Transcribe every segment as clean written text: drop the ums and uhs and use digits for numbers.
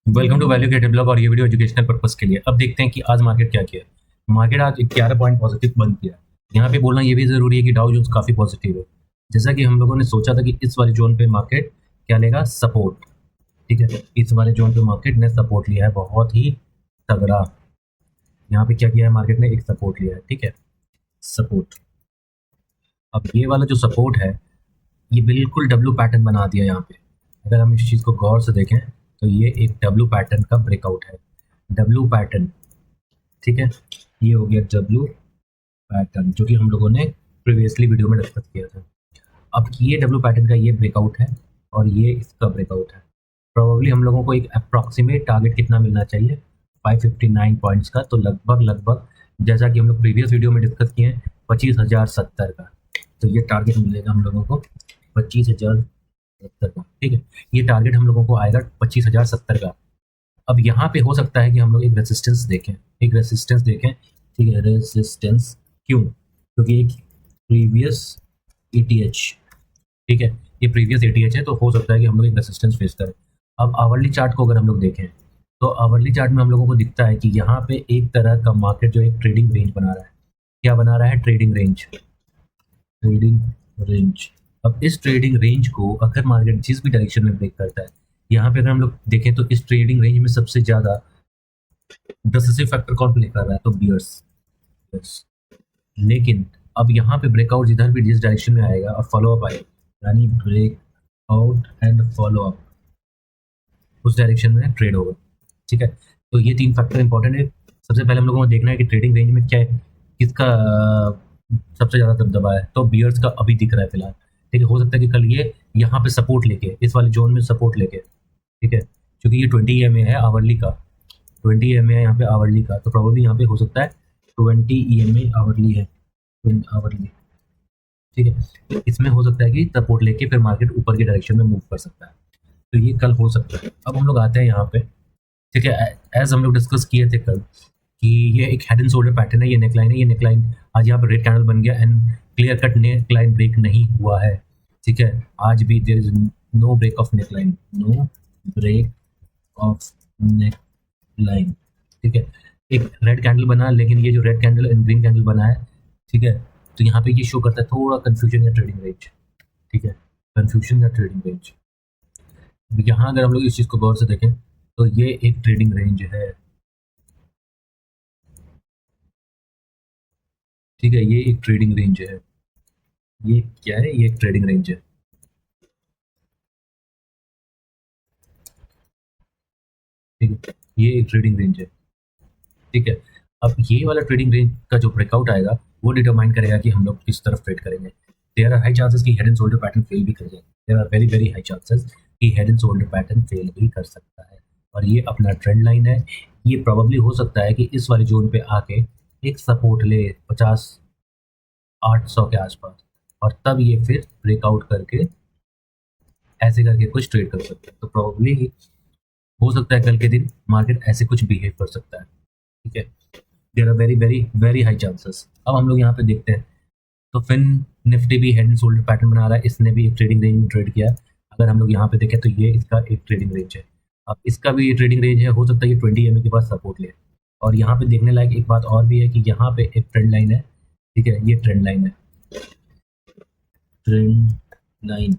Welcome to value creative blog और ये video educational purpose के लिए। अब देखते हैं कि आज मार्केट क्या किया। मार्केट आज 11 पॉइंट पॉजिटिव बंद किया। यहाँ पे बोलना ये भी ज़रूरी है कि डाउ जोन्स काफ़ी पॉजिटिव है। जैसा कि हम लोगों ने सोचा था कि इस वाले जोन पे मार्केट क्या लेगा, सपोर्ट। ठीक है, इस वाले जोन पे मार्केट ने सपोर्ट लिया है बहुत ही तगड़ा। यहाँ पे क्या किया है मार्केट ने, एक सपोर्ट लिया है। ठीक है, सपोर्ट। अब ये वाला जो सपोर्ट है ये बिल्कुल डब्ल्यू पैटर्न बना दिया यहाँ पे। अगर हम इस चीज़ को गौर से देखें तो ये एक डब्ल्यू पैटर्न का ब्रेकआउट है। डब्ल्यू पैटर्न, ठीक है, ये हो गया डब्ल्यू पैटर्न जो कि हम लोगों ने प्रीवियसली वीडियो में डिस्कस किया था। अब ये डब्ल्यू पैटर्न का ये ब्रेकआउट है और ये इसका ब्रेकआउट है। प्रोबेबली हम लोगों को एक अप्रॉक्सीमेट टारगेट कितना मिलना चाहिए, 559 पॉइंट्स का। तो लगभग लगभग जैसा कि हम लोग प्रीवियस वीडियो में डिस्कस किए हैं 25,070 का। तो ये टारगेट मिलेगा हम लोगों को 25,070 का। ठीक है, ये टारगेट हम लोगों को आएगा 25,070 का। अब यहाँ पे हो सकता है कि हम लोग एक रेसिस्टेंस देखें, ठीक है, रेसिस्टेंस क्यों, क्योंकि एक प्रीवियस ETH, ठीक है, ये प्रीवियस ETH है, तो हो सकता है कि हम लोग एक रेसिस्टेंस फेस करें। अब आवरली चार्ट को अगर हम लोग देखें तो आवरली चार्ट में हम लोगों को दिखता है कि यहाँ पे एक तरह का मार्केट जो एक ट्रेडिंग रेंज बना रहा है। क्या बना रहा है? Trading range. अब इस ट्रेडिंग रेंज को अगर मार्केट जिस भी डायरेक्शन में ब्रेक करता है, यहाँ पे अगर हम लोग देखें तो इस ट्रेडिंग रेंज में सबसे ज्यादा डिसिसिव फैक्टर कौन प्ले कर रहा है? तो बियर्स। लेकिन अब यहाँ पे ब्रेकआउट जिधर भी जिस डायरेक्शन में आएगा और फॉलो अप आएगा, यानी ब्रेकआउट एंड फॉलो अप, उस डायरेक्शन में ट्रेड होगा। ठीक है, तो ये 3 फैक्टर इंपॉर्टेंट है। सबसे पहले हम लोगों को देखना है कि ट्रेडिंग रेंज में क्या है, किसका सबसे ज़्यादा दबदबा है। तो बियर्स का अभी दिख रहा है फिलहाल। ठीक है, हो सकता है कि कल ये यहाँ पे सपोर्ट लेके, इस वाले जोन में सपोर्ट लेके, ठीक है, क्योंकि ये 20 EMA है आवरली का, 20 EMA है यहाँ पे आवरली का, तो प्रॉब्लली यहाँ पे हो सकता है 20 EMA आवरली है, आवरली। ठीक है, तो इसमें हो सकता है कि सपोर्ट लेके फिर मार्केट ऊपर की डायरेक्शन में मूव कर सकता है। तो ये कल हो सकता है। अब हम लोग आते हैं यहाँ पे, ठीक है, एज हम लोग डिस्कस किए थे कल कि ये एक हेड एंड शोल्डर पैटर्न है, ये नेकलाइन है। ये नेकलाइन आज यहाँ पर रेड कैंडल बन गया and clear cut neckline break नहीं हुआ है। ठीक है, आज भी there is no break of neckline, no break of neckline. ठीक है, एक रेड कैंडल बना, लेकिन ये जो red candle and green candle बना है, ठीक है, तो यहाँ पे ये शो करता है थोड़ा कंफ्यूजन या ट्रेडिंग रेंज। ठीक है, कंफ्यूजन या ट्रेडिंग रेंज। यहाँ अगर हम लोग इस चीज़ को गौर से देखें तो ये एक ट्रेडिंग रेंज है। ठीक है, ये एक ट्रेडिंग रेंज है। ये क्या है? ये एक ट्रेडिंग रेंज है। ठीक है, ये एक ट्रेडिंग रेंज है। ठीक है, अब ये वाला ट्रेडिंग रेंज का जो ब्रेकआउट आएगा वो डिटरमाइन करेगा कि हम लोग किस तरफ ट्रेड करेंगे। देयर आर हाई चांसेस कि head and shoulder pattern fail भी कर जाए। There are very very high chances कि head and shoulder pattern fail भी कर सकता है। और ये अपना ट्रेंड लाइन है। ये प्रोबेबली हो सकता है कि इस वाले जोन पे आके एक सपोर्ट ले 50-800 के आसपास, और तब ये फिर ब्रेकआउट करके ऐसे करके कुछ ट्रेड कर सकते हैं। तो प्रोबेबली हो सकता है कल के दिन मार्केट ऐसे कुछ बिहेव कर सकता है। ठीक है, there are very very very high chances. अब हम लोग यहाँ पे देखते हैं तो फिन निफ्टी भी हेड एंड शोल्डर पैटर्न बना रहा है। इसने भी एक ट्रेडिंग रेंज में ट्रेड किया। अगर हम लोग यहाँ पे देखें तो ये इसका एक ट्रेडिंग रेंज है। अब इसका भी ये ट्रेडिंग रेंज है, हो सकता है ये 20 EMA के पास सपोर्ट ले। और यहाँ पे देखने लायक एक बात और भी है कि यहाँ पे एक ट्रेंड लाइन है। ठीक है, ये ट्रेंड लाइन है, ट्रेंड लाइन।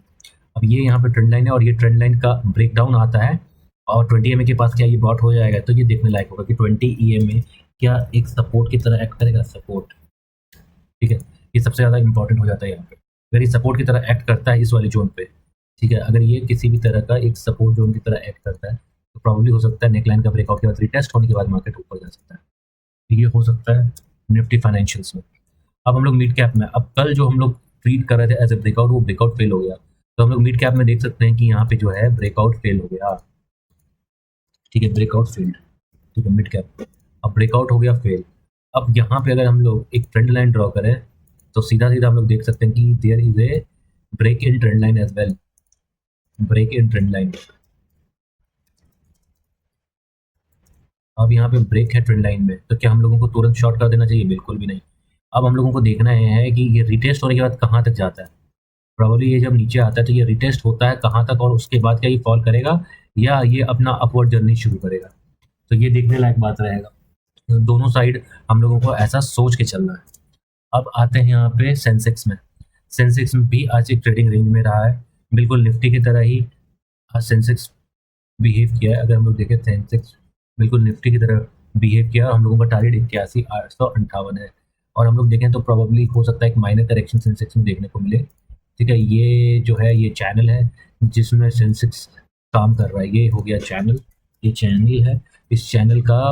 अब ये यहाँ पे ट्रेंड लाइन है और ये ट्रेंड लाइन का ब्रेकडाउन आता है और 20 EMA के पास क्या ये बॉट हो जाएगा। तो ये देखने लायक होगा कि 20 EMA क्या एक सपोर्ट की तरह एक्ट करेगा, सपोर्ट। ठीक है, ये सबसे ज़्यादा इंपॉर्टेंट हो जाता है यहाँ पे। अगर ये सपोर्ट की तरह एक्ट करता है इस वाले जोन पे, ठीक है, अगर ये किसी भी तरह का एक सपोर्ट जोन की तरह एक्ट करता है तो प्रॉब्लली हो सकता है नेकलाइन का ब्रेकआउट के बाद रिटेस्ट होने के बाद मार्केट ऊपर जा सकता है। ये हो सकता है निफ्टी फाइनेंशियल्स में। अब हम लोग मिड कैप में, अब कल जो हम लोग ट्रीट कर रहे थे एज ए ब्रेकआउट, वो ब्रेकआउट फेल हो गया। तो हम लोग मिड कैप में देख सकते हैं कि यहाँ पे जो है ब्रेकआउट फेल हो गया। ठीक है, ब्रेकआउट फेल्ड। ठीक है, मिड कैप अब ब्रेकआउट हो गया फेल। अब यहाँ पे अगर हम लोग एक ट्रेंड लाइन ड्रॉ करें तो सीधा सीधा हम लोग देख सकते हैं कि there is a break in trend line as well, break in trend line. अब यहाँ पे ब्रेक है ट्रेंड लाइन में, तो क्या हम लोगों को तुरंत शॉर्ट कर देना चाहिए? बिल्कुल भी नहीं। अब हम लोगों को देखना है कि ये रिटेस्ट होने के बाद कहाँ तक जाता है। प्रॉब्लली ये जब नीचे आता है तो ये रिटेस्ट होता है कहाँ तक, और उसके बाद क्या ये फॉल करेगा या ये अपना अपवर्ड जर्नी शुरू करेगा। तो ये देखने लायक बात रहेगा। दोनों साइड हम लोगों को ऐसा सोच के चलना है। अब आते हैं यहाँ पे सेंसेक्स में। सेंसेक्स में भी आज एक ट्रेडिंग रेंज में रहा है, बिल्कुल निफ्टी की तरह ही आज सेंसेक्स बिहेव किया है। अगर हम लोग देखें सेंसेक्स बिल्कुल निफ्टी की तरह बिहेव किया। हम लोगों का टारगेट 81,858 है, और हम लोग देखें तो प्रोबेबली हो सकता है एक माइनर करेक्शन सेंसेक्स में देखने को मिले। ठीक है, ये जो है ये चैनल है जिसमें सेंसेक्स काम कर रहा है। ये हो गया चैनल, ये चैनल है। इस चैनल का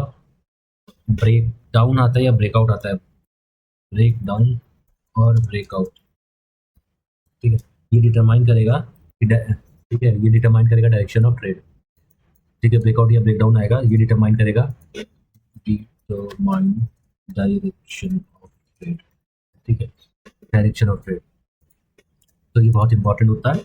ब्रेक डाउन आता है या ब्रेकआउट आता है, ब्रेक डाउन और ब्रेकआउट। ठीक है, ये डिटरमाइन करेगा ठीक है, ये डिटरमाइन करेगा डायरेक्शन ऑफ ट्रेड। ठीक है, ब्रेकआउट या ब्रेकडाउन आएगा, ये डिटरमाइन करेगा डिटरमाइन डायरेक्शन ऑफ ट्रेड। ठीक है, डायरेक्शन ऑफ ट्रेड, तो ये बहुत इंपॉर्टेंट होता है।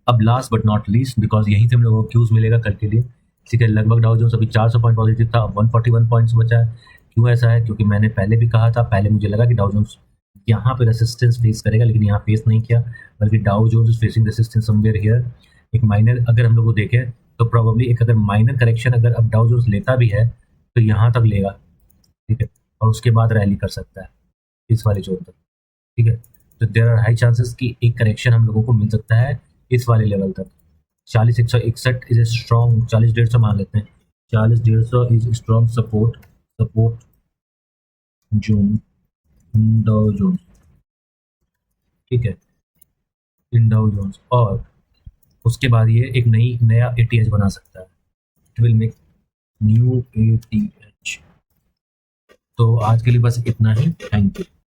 अब last but not least, because यहीं से हम लोगों को क्यूज मिलेगा कल के लिए। ठीक है, लगभग डाउ जोन्स अभी 400 पॉइंट पॉजिटिव था, अब 141 पॉइंट्स बचा है। क्यों ऐसा है? क्योंकि मैंने पहले भी कहा था, पहले मुझे लगा कि डाउ जोन्स यहाँ पे रेसिस्टेंस फेस करेगा, लेकिन यहाँ फेस नहीं किया, बल्कि Dow Jones is facing resistance somewhere here. एक माइनर अगर हम लोग को देखें तो प्रोबेबली एक अगर माइनर करेक्शन अगर अब डाउ जोन्स लेता भी है तो यहाँ तक लेगा। ठीक है, और उसके बाद रैली कर सकता है इस वाले जोन तक। ठीक है, तो देयर आर हाई चांसेस कि एक करेक्शन हम लोगों को मिल सकता है इस वाले लेवल तक। 40,161 इज ए स्ट्रॉन्ग, 40,150 मान लेते हैं, 40,150 is strong support zone in Dow Jones. ठीक है, इन डाउ जोन्स, और उसके बाद ये एक नया ATH बना सकता है। It will make new ATH। तो आज के लिए बस इतना ही, थैंक यू।